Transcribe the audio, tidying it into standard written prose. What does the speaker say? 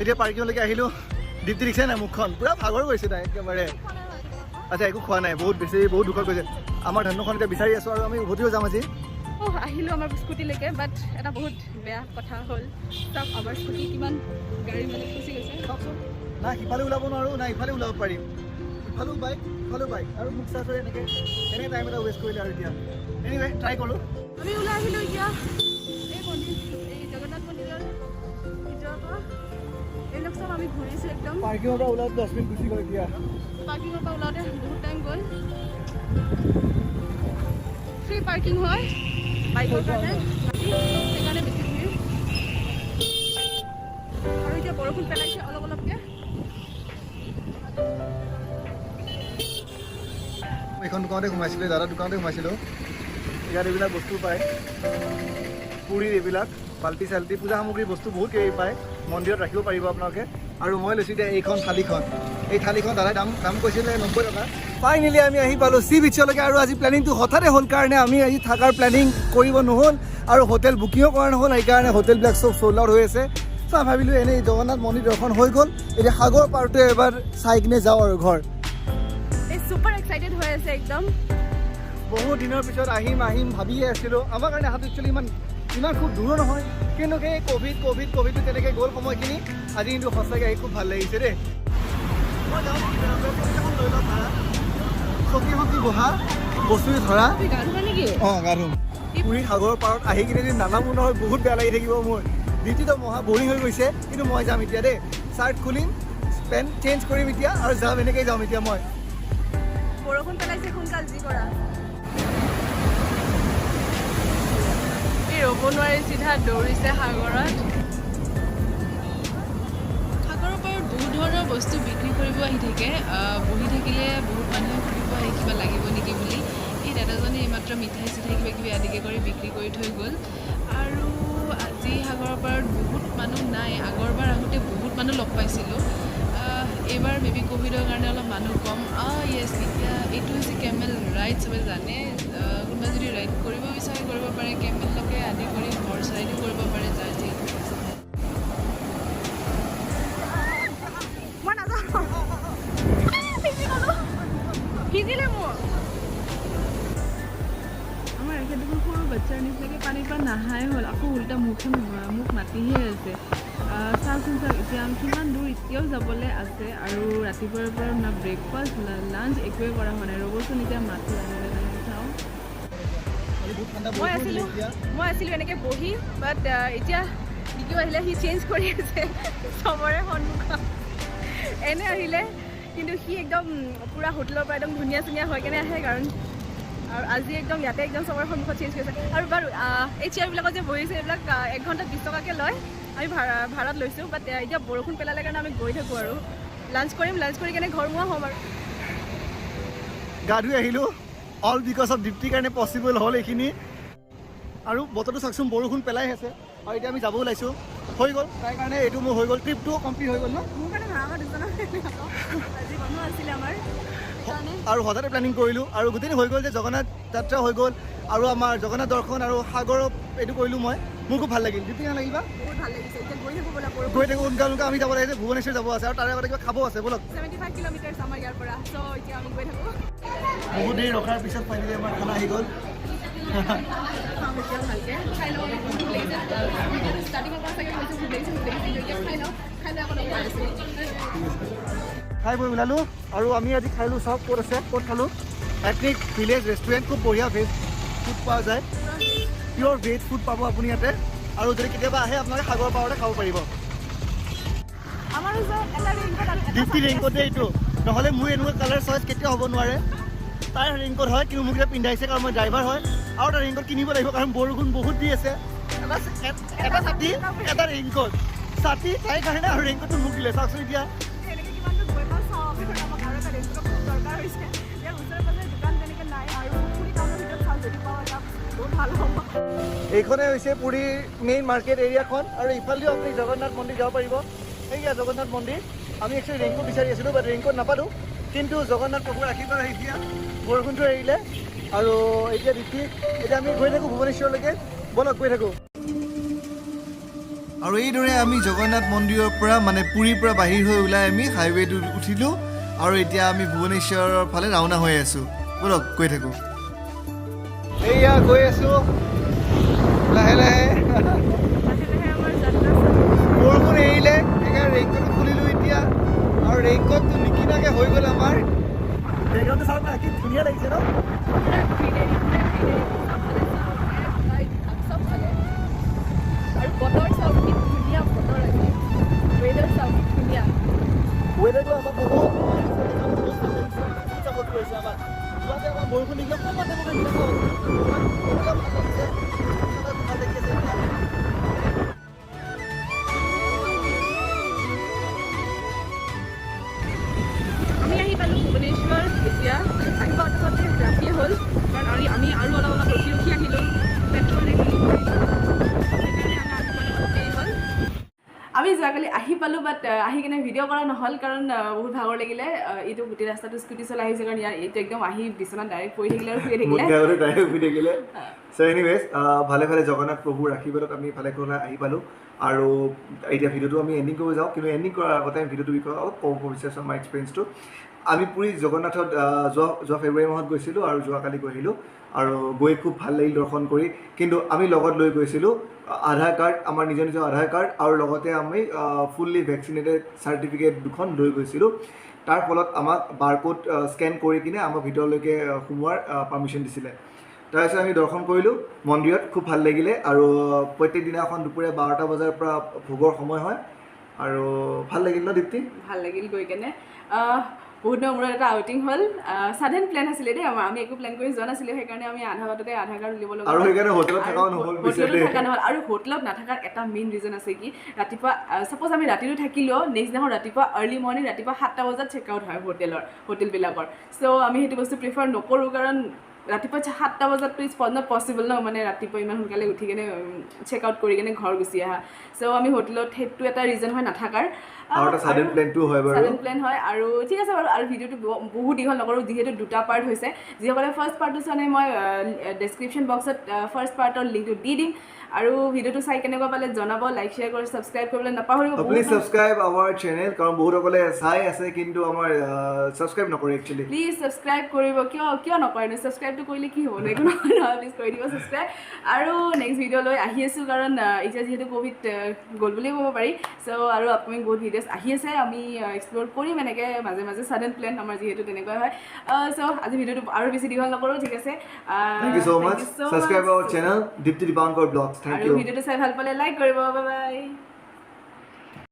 এতিয়া পাৰ্কিংলৈকে আহিলোঁ। দীপ্তি দেখিছে নাই মুখখন পুৰা ভাগৰ গৈছে তাই একেবাৰে। আচ্ছা একো খোৱা নাই, বহুত দুখত গৈছে। আমাৰ ধন্যখন এতিয়া বিচাৰি আছোঁ আৰু আমি উভতিও যাম আজি। আহিলোঁ আমাৰ স্কুটিলৈকে, বাট এটা বহুত বেয়া কথা হ'ল। চাওক আমাৰ স্কুটি কিমান গাড়ী মানে ফচি গৈছে। চাওকচোন না সিফালে ওলাব নোৱাৰোঁ না ইফালে ওলাব পাৰিম। ইফালেও বাইক আৰু মোক চাৰ্জ হৈ এনেকৈ টাইম এটা ৱেষ্ট কৰিলে আৰু এতিয়া এনিৱে ট্ৰাই কৰোঁ। আমি ওলাই আহিলোঁ এতিয়া এই মন্দিৰ, এই জগন্নাথ মন্দিৰৰ ভিতৰৰ পৰা। এইবিলাক চব আমি ঘূৰিছোঁ একদম। পাৰ্কিঙৰ পৰা ওলাওঁতে 10 মিনিট গুচি গ'ল। এতিয়া পাৰ্কিঙৰ পৰা ওলাওঁতে বহুত টাইম গ'ল। ফ্ৰী পাৰ্কিং হয় বাইকৰ কাৰণে, সেইকাৰণে বেছি ভিৰ। আৰু এতিয়া বৰষুণ পেলাইছে অলপ অলপকৈ। এইখন দোকানতে সোমাইছিলোঁ, দাদাৰ দোকানতে সোমাইছিলোঁ। ইয়াত এইবিলাক বস্তু পায়, পুৰীৰ এইবিলাক বাল্টি চাল্টি পূজা সামগ্ৰী বস্তু বহুত কিবা পায়। মন্দিৰত ৰাখিব পাৰিব আপোনালোকে। আৰু মই লৈছোঁ এতিয়া এইখন থালিখন। এই থালিখন দাদাই দাম কৈছিলে 90 টকা। ফাইনেলি আমি আহি পালোঁ চি বিচলৈকে। আৰু আজি প্লেনিংটো হঠাতে হ'ল কাৰণে আমি আজি থকাৰ প্লেনিং কৰিব নহ'ল আৰু হোটেল বুকিঙো কৰা নহ'ল। সেইকাৰণে হোটেলবিলাক চব চ'ল্ড আউট হৈ আছে। চ' ভাবিলোঁ এনেই জগন্নাথ মন্দিৰ দৰ্শন হৈ গ'ল, এতিয়া সাগৰ পাৰটো এবাৰ চাই কিনে যাওঁ আৰু ঘৰ। চুপাৰ এক্সাইটেড হৈ আছে একদম। বহুত দিনৰ পিছত আহিম ভাবিয়ে আছিলোঁ। আমাৰ কাৰণে অহাটো একচুৱেলি ইমান খুব দূৰো নহয়, কিন্তু সেই ক'ভিডটো তেনেকৈ গ'ল সময়খিনি। আজি কিন্তু সঁচাকৈ আহি খুব ভাল লাগিছে দেই। মই যাওঁ লৈ লওঁ ভাড়া, চকী বহা বস্তু ধৰা। অঁ গা ধুম। পুৰী সাগৰৰ পাৰত আহি কিনে যদি নানামো নহয় বহুত বেয়া লাগি থাকিব মোৰ। ডিউটিটো মহা বৰিং হৈ গৈছে, কিন্তু মই যাম এতিয়া দেই। চাৰ্ট খুলিম, পেণ্ট চেঞ্জ কৰিম এতিয়া আৰু যাম, এনেকৈয়ে যাম এতিয়া মই। বৰষুণ পেলাইছে, সোনকাল যি কৰা। ৰ'ব নোৱাৰি চিধা দৌৰিছে সাগৰত। সাগৰৰ পাৰত বহুত ধৰণৰ বস্তু বিক্ৰী কৰিব আহি থাকে। বহি থাকিলে বহুত মানুহে সুধিব আহি কিবা লাগিব নেকি বুলি। এই দাদাজনে এইমাত্ৰ মিঠাই চিঠাই কিবা আদিকে কৰি বিক্ৰী কৰি থৈ গ'ল। আৰু আজি সাগৰৰ পাৰত বহুত মানুহ নাই। আগৰবাৰ আহোঁতে বহুত মানুহ লগ পাইছিলোঁ। এইবাৰ মেবি ক'ভিডৰ কাৰণে অলপ মানুহ কম। য়েছ, এতিয়া এইটো হৈছে কেমেল ৰাইড, চবে জানে। কোনোবা যদি ৰাইড কৰিব বিচাৰে কৰিব পাৰে, কেমেললৈকে আদি কৰি হৰ্চ ৰাইডো কৰিব পাৰে, যাৰ যিহেতু মই নাজানো। ভিজিলে মোৰ। আমাৰ এখেতবোৰ সৰু বাচ্ছাৰ নিচিনাকৈ পানীৰ পৰা নাহাই হ'ল, আকৌ উল্টা মোক মাতিহে আছে। চাওকচোন এতিয়া কিমান দূৰ এতিয়াও যাবলৈ আছে। আৰু ৰাতিপুৱাৰ পৰা না ব্ৰেকফাষ্ট না লাঞ্চ একোৱে কৰা হোৱা নাই। ৰ'বচোন এতিয়া মাতি আহিলে চাওঁ। মই আছিলোঁ এনেকৈ বহি, বাট এতিয়া ডিকিও আহিলে, সি চেঞ্জ কৰি আছে চবৰে সন্মুখত। এনে আহিলে, কিন্তু সি একদম পূৰা হোটেলৰ পৰা একদম ধুনীয়া হৈ কেনে আহে। কাৰণ আৰু আজি একদম ইয়াতে একদম চবৰে সন্মুখত চেঞ্জ কৰিছে। আৰু বাৰু এই চেয়াৰবিলাকত যে বহিছে, এইবিলাক 1 ঘণ্টাত 20 টকাকৈ লয়। আমি ভাড়াত লৈছোঁ, বাট এতিয়া বৰষুণ পেলালে কাৰণে আমি গৈ থাকোঁ আৰু লাঞ্চ কৰি কেনে ঘৰ মোৱা হ'ম আৰু। গা ধুই আহিলোঁ, অল বিকজ অফ দীপ্তিৰ কাৰণে পচিবল হ'ল এইখিনি। আৰু বতৰটো চাওকচোন, বৰষুণ পেলাই আছে। আৰু এতিয়া আমি যাব ওলাইছোঁ, হৈ গ'ল তাইৰ কাৰণে। এইটো মোৰ হৈ গ'ল, ট্ৰিপটো কমপ্লিট হৈ গ'ল ন। মোৰ কাৰণে আজি মানুহ আছিলে আমাৰ। আৰু হঠাতে প্লেনিং কৰিলোঁ আৰু গোটেইখিনি হৈ গ'ল যে জগন্নাথ যাত্ৰা হৈ গ'ল আৰু আমাৰ জগন্নাথ দৰ্শন আৰু সাগৰত এইটো কৰিলোঁ মই। মোৰ খুব ভাল লাগিল। দীপ্তি নালাগিবা? বহুত ভাল লাগিছে। এতিয়া গৈ থাকোঁ সোনকালে। আমি যাব লাগিছে, ভুৱনেশ্বৰ যাব আছে আৰু তাৰে আগতে কিবা খাব আছে। বলক, 75 কিলোমিটাৰ আমাৰ ইয়াৰ পৰা। চ' এতিয়া আমি গৈ থাকোঁ। বহুত দেৰি ৰখাৰ পিছত ফাইনেলি আমাৰ খানা আহি গ'ল। খাই বৈ ওলালোঁ আৰু আমি আজি খালোঁ চব। ক'ত আছে, ক'ত খালোঁ? এথনিক ভিলেজ ৰেষ্টুৰেণ্ট, খুব বঢ়িয়া ভেজ ফুড পোৱা যায়। পিয়'ৰ ভেজ ফুড পাব আপুনি ইয়াতে। আৰু যদি কেতিয়াবা আহে আপোনালোকে সাগৰ পাৰতে খাব পাৰিব। দীপ্তি ৰেইনকোট এইটো, নহ'লে মোৰ এনেকুৱা কালাৰ চইচ কেতিয়াও হ'ব নোৱাৰে। তাইৰ ৰেইনকোট হয়, কিন্তু মোক এতিয়া পিন্ধাইছে কাৰণ মই ড্ৰাইভাৰ হয়। আৰু এটা ৰেইনকোট কিনিব লাগিব কাৰণ বৰষুণ বহুত দি আছে। এটা ছাতি, এটা ৰেইনকোট। ছাতি তাইৰ কাৰণে আৰু ৰেইনকোটটো মোক দিলে। চাওকচোন এতিয়া এইখনে হৈছে পুৰীৰ মেইন মাৰ্কেট এৰিয়াখন। আৰু ইফালেও আপুনি জগন্নাথ মন্দিৰ যাব পাৰিব। সেয়া জগন্নাথ মন্দিৰ। আমি একচুৱেলি ৰেইনকোট বিচাৰি আছিলোঁ, বাট ৰেইনকোট নাপালোঁ। কিন্তু জগন্নাথ প্ৰভুৰ আশীৰ্বাদ এতিয়া বৰষুণটো এৰিলে আৰু এতিয়া আমি গৈ থাকোঁ ভুৱনেশ্বৰলৈকে। বলক গৈ থাকোঁ। আৰু এইদৰে আমি জগন্নাথ মন্দিৰৰ পৰা মানে পুৰীৰ পৰা বাহিৰ হৈ ওলাই আমি হাইৱেটো উঠিলোঁ আৰু এতিয়া আমি ভুৱনেশ্বৰৰ ফালে ৰাওনা হৈ আছোঁ ব'লক গৈ থাকোঁ এইয়া গৈ আছোঁ লাহে লাহে বৰষুণ এৰিলে সেইকাৰণে ৰেইনকোট খুলিলোঁ এতিয়া আৰু ৰেইনকোটটো নিকিনাকৈ হৈ গ'ল আমাৰ বেকগ্ৰাউণ্ডটো চাওক না কি ধুনীয়া লাগিছে ন ৱেডাৰটো আমাৰ বহুত চাপৰ্ট কৰিছে আমাক যোৱাতে আমাৰ বৰষুণ দিলে অকণমান ভাল লাগিছে আমি আহি পালোঁ ভুৱনেশ্বৰ এতিয়া আহি পাওঁতে পাওঁতে ৰাতিয়ে হ'ল কাৰণ আমি আৰু অলপ অলপ ৰখি ৰখি আহিলোঁ আমি যোৱাকালি আহি পালোঁ বাট আহি কিনে ভিডিঅ' কৰা নহ'ল কাৰণ বহুত ভাগৰ লাগিলে এইটো গোটেই ৰাস্তাটো স্কুটি চলাই আহিছে কাৰণ ইয়াৰ এইটো একদম আহি বিচনাত ডাইৰেক্ট পৰি থাকিলে আৰু শুই থাকিলে চ' এনিৱেজ ভালে ভালে জগন্নাথ প্ৰভুৰ আশীৰ্বাদত আমি ভালে ঘৰলৈ আহি পালোঁ আৰু এতিয়া ভিডিঅ'টো আমি এণ্ডিং কৰিব যাওঁ কিন্তু এণ্ডিং কৰাৰ আগতে আমি ভিডিঅ'টোৰ বিষয়ে অলপ ক'ব বিচাৰিছোঁ আমাৰ এক্সপিৰিয়েঞ্চটো আমি পুৰী জগন্নাথত যোৱা ফেব্ৰুৱাৰী মাহত গৈছিলোঁ আৰু যোৱাকালি গৈ আহিলোঁ আৰু গৈ খুব ভাল লাগিল দৰ্শন কৰি কিন্তু আমি লগত লৈ গৈছিলোঁ আধাৰ কাৰ্ড আমাৰ নিজৰ নিজৰ আধাৰ কাৰ্ড আৰু লগতে আমি ফুল্লি ভেকচিনেটেড চাৰ্টিফিকেট দুখন লৈ গৈছিলোঁ তাৰ ফলত আমাক বাৰকোড স্কেন কৰি কিনে আমাক ভিতৰলৈকে সোমোৱাৰ পাৰ্মিশ্যন দিছিলে তাৰপিছত আমি দৰ্শন কৰিলোঁ মন্দিৰত খুব ভাল লাগিলে আৰু প্ৰত্যেক দিনাখন দুপৰীয়া 12টা বজাৰ পৰা ভোগৰ সময় হয় আৰু ভাল লাগিল ন দীপ্তি ভাল লাগিল গৈ কেনে বহুত দিনৰ মূৰত এটা আউটিং হ'ল ছাডেন প্লেন আছিলে দেই আমাৰ আমি একো প্লেন কৰি যোৱা নাছিলোঁ সেইকাৰণে আমি আধা বাটতে আধাৰ কাৰ্ড উলিয়াব লগা আৰু সেইকাৰণে হোটেলত থকাও নহ'ল আৰু হোটেলত নাথাকাৰ এটা মেইন ৰিজন আছে কি ৰাতিপুৱা ছাপ'জ আমি ৰাতিটো থাকিলেও নেক্সট দিনাখন ৰাতিপুৱা আৰ্লি মৰ্ণিং ৰাতিপুৱা 7টা বজাত চেক আউট হয় হোটেলবিলাকৰ চ' আমি সেইটো বস্তু প্ৰিফাৰ নকৰোঁ কাৰণ ৰাতিপুৱা 7টা বজাততো ইটছ নট পচিবল ন মানে ৰাতিপুৱা ইমান সোনকালে উঠি কেনে চেক আউট কৰি কেনে ঘৰ গুচি আহা চ' আমি হোটেলত সেইটো এটা ৰিজন হয় নাথাকাৰ ছাডেন প্লেন হয় আৰু ঠিক আছে বাৰু আৰু ভিডিঅ'টো বহুত দীঘল নকৰোঁ যিহেতু দুটা পাৰ্ট হৈছে যিসকলে ফাৰ্ষ্ট পাৰ্টটো চোৱা নাই মই ডেছক্ৰিপশ্যন বক্সত ফাৰ্ষ্ট পাৰ্টৰ লিংকটো দি দিম আৰু ভিডিঅ'টো চাই কেনেকুৱা পালে জনাব লাইক শ্বেয়াৰ কৰি ছাবস্ক্ৰাইব কৰিবলৈ নাপাহৰিব প্লিজ ছাবস্ক্ৰাইব আৱাৰ চেনেল কাৰণ বহুতসকলে চাই আছে কিন্তু আমাৰ ছাবস্ক্ৰাইব নকৰে একচুৱেলি প্লিজ ছাবস্ক্ৰাইব কৰিব কিয় নকৰেনো ছাবস্ক্ৰাইবটো কৰিলে কি হ'ব একো নহয় প্লিজ কৰি দিব ছাবস্ক্ৰাইব আৰু নেক্সট ভিডিঅ'লৈ আহি আছোঁ কাৰণ এতিয়া যিহেতু ক'ভিড গ'ল বুলিয়ে ক'ব পাৰি চ' আৰু আপকামিং বহুত ভিডিঅ'ছ আহি আছে আমি এক্সপ্ল'ৰ কৰিম এনেকৈ মাজে মাজে ছাডেন প্লেন আমাৰ যিহেতু তেনেকুৱা হয় চ' আজি ভিডিঅ'টো আৰু বেছি দীঘল নকৰোঁ ঠিক আছে thank you so' much subscribe our channel Dipti Dipankar blogs আৰু ভিডিঅ'টো চাই ভাল পালে লাইক কৰিব বাই বাই